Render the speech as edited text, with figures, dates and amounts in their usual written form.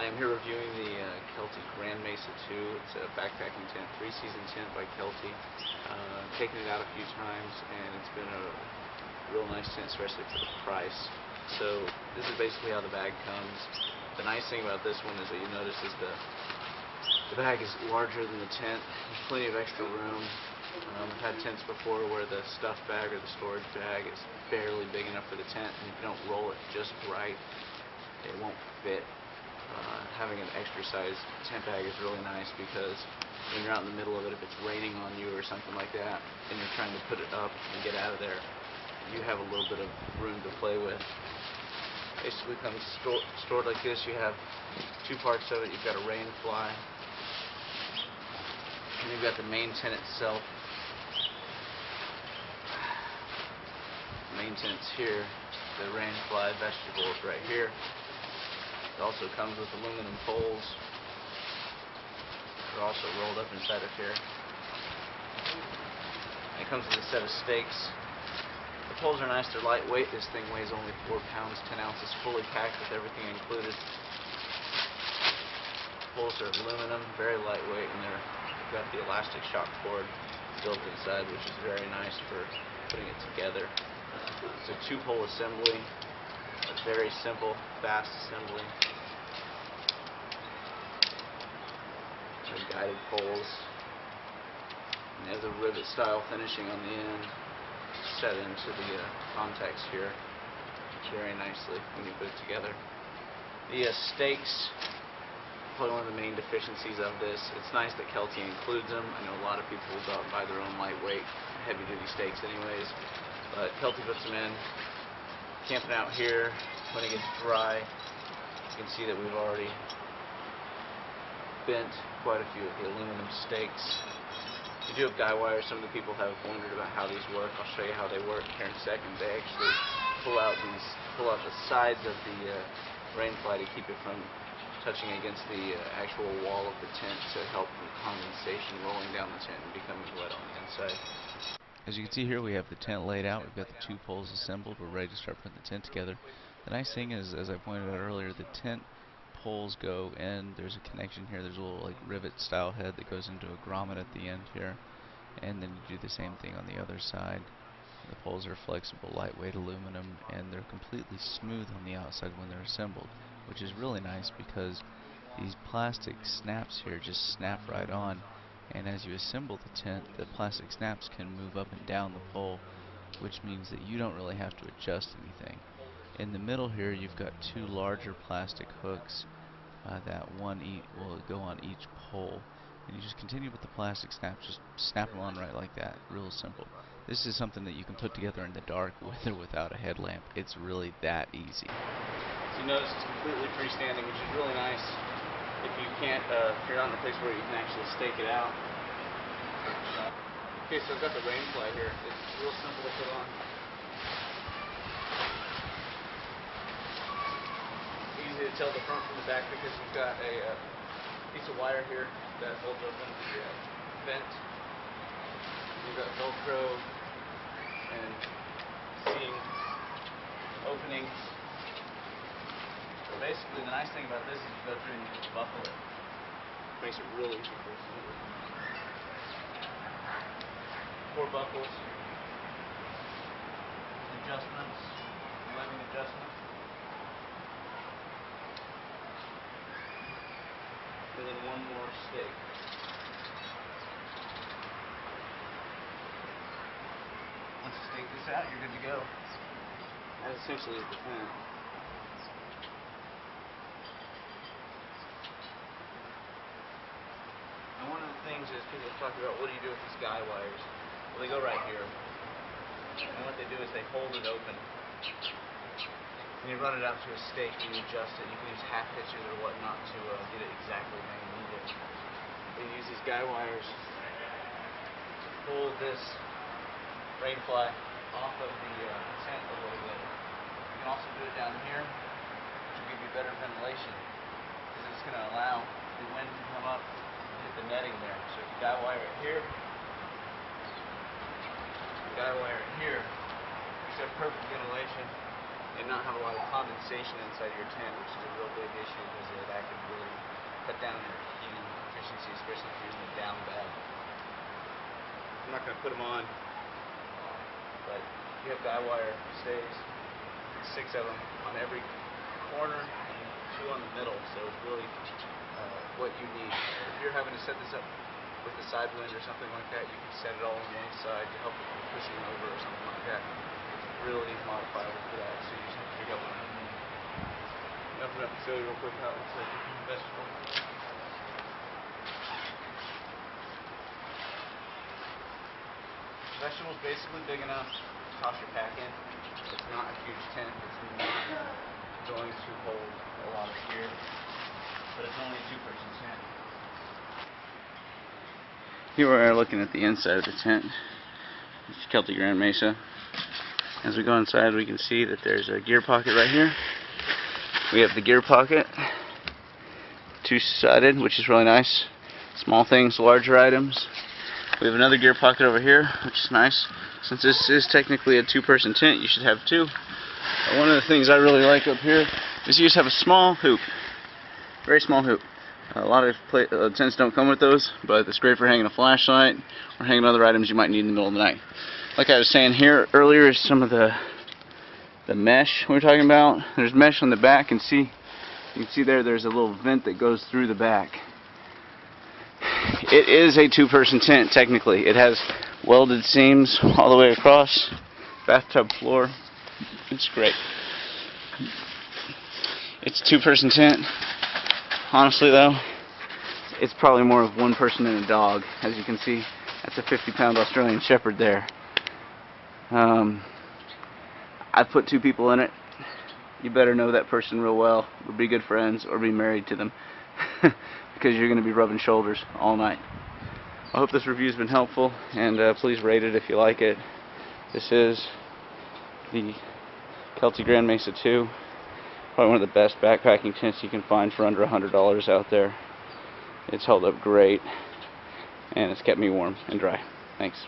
I'm here reviewing the Kelty Grand Mesa 2. It's a backpacking tent, 3-season tent by Kelty. Taken it out a few times, and it's been a real nice tent, especially for the price. So this is basically how the bag comes. The nice thing about this one is that you notice is the bag is larger than the tent. There's plenty of extra room. I've had tents before where the stuff bag or the storage bag is barely big enough for the tent, and if you don't roll it just right, it won't fit. Having an extra size tent bag is really nice because when you're out in the middle of it, if it's raining on you or something like that, and you're trying to put it up and get out of there, you have a little bit of room to play with. Basically comes stored like this. You have two parts of it. You've got a rain fly, and you've got the main tent itself. The main tent's here. The rain fly vegetable is right here. It also comes with aluminum poles. They're also rolled up inside of here. It comes with a set of stakes. The poles are nice, they're lightweight. This thing weighs only 4 pounds, 10 ounces, fully packed with everything included. The poles are aluminum, very lightweight, and they've got the elastic shock cord built inside, which is very nice for putting it together. It's a 2-pole assembly. A very simple, fast assembly. They're guided poles. And they have the rivet style finishing on the end, set into the contacts here very nicely when you put it together. The stakes, probably one of the main deficiencies of this. It's nice that Kelty includes them. I know a lot of people will go out and buy their own lightweight, heavy-duty stakes anyways, but Kelty puts them in. Camping out here, when it gets dry, you can see that we've already bent quite a few of the aluminum stakes. You do have guy wires. Some of the people have wondered about how these work. I'll show you how they work here in a second. They actually pull out the sides of the rain fly to keep it from touching against the actual wall of the tent to help from condensation rolling down the tent and becoming wet on the inside. As you can see here, we have the tent laid out. We've got the 2 poles assembled. We're ready to start putting the tent together. The nice thing is, as I pointed out earlier, the tent poles go in. There's a connection here. There's a little like rivet style head that goes into a grommet at the end here. And then you do the same thing on the other side. The poles are flexible, lightweight aluminum, and they're completely smooth on the outside when they're assembled, which is really nice because these plastic snaps here just snap right on. And as you assemble the tent, the plastic snaps can move up and down the pole, which means that you don't really have to adjust anything. In the middle here, you've got 2 larger plastic hooks that will go on each pole. And you just continue with the plastic snaps, just snap them on right like that. Real simple. This is something that you can put together in the dark with or without a headlamp. It's really that easy. So you notice it's completely freestanding, which is really nice. If you're not in a place where you can actually stake it out. Okay, so I've got the rain fly here. It's real simple to put on. Easy to tell the front from the back because you've got a piece of wire here that holds open the vent. You've got Velcro and seam openings. Basically, the nice thing about this is you go through and you just buckle it. Makes it real easy for us to do. 4 buckles, adjustments, 11 adjustments, and then 1 more stake. Once you stake this out, you're good to go. That essentially is the tent. And one of the things is people talk about, what do you do with these guy wires? Well, they go right here. And what they do is they hold it open. And you run it out to a stake and you adjust it. You can use half hitches or whatnot to get it exactly how you need it. You use these guy wires to pull this rain fly off of the tent a little bit. You can also do it down here, which will give you better ventilation, because it's going to allow the wind to come up and hit the netting there. So if you guy wire it here, you guy wire it here, you have perfect ventilation, and not have a lot of condensation inside your tent, which is a real big issue because that could really cut down your heating efficiency, especially if you're using a down bed. I'm not going to put them on, but you have guy wire stays, 6 of them on every corner and 2 on the middle, so it's really what you need. If you're having to set this up with a side wind or something like that, you can set it all on one side to help with pushing over or something like that. It's really modifiable for that, so you just have to figure out what you need. Open up the facility real quick, how it looks like vegetable. Vegetables basically big enough to toss your pack in. It's not a huge tent. It's not going to hold a lot of gear, but it's only a 2-person tent. Here we are looking at the inside of the tent. It's Kelty Grand Mesa. As we go inside, we can see that there's a gear pocket right here. We have the gear pocket, 2-sided, which is really nice. Small things, larger items. We have another gear pocket over here, which is nice. Since this is technically a 2-person tent, you should have 2. One of the things I really like up here is you just have a small hoop. Very small hoop. A lot of tents don't come with those, but it's great for hanging a flashlight or hanging other items you might need in the middle of the night. Like I was saying here earlier, is some of the mesh we were talking about. There's mesh on the back, and you can see there's a little vent that goes through the back. It is a 2-person tent technically. It has welded seams all the way across, bathtub floor. It's great. It's a 2-person tent. Honestly though, it's probably more of 1 person and a dog. As you can see, that's a 50-pound Australian Shepherd there. I put 2 people in it. You better know that person real well, or be good friends, or be married to them, because you're going to be rubbing shoulders all night. I hope this review's been helpful, and please rate it if you like it. This is the Kelty Grand Mesa 2. Probably one of the best backpacking tents you can find for under $100 out there. It's held up great, and it's kept me warm and dry. Thanks.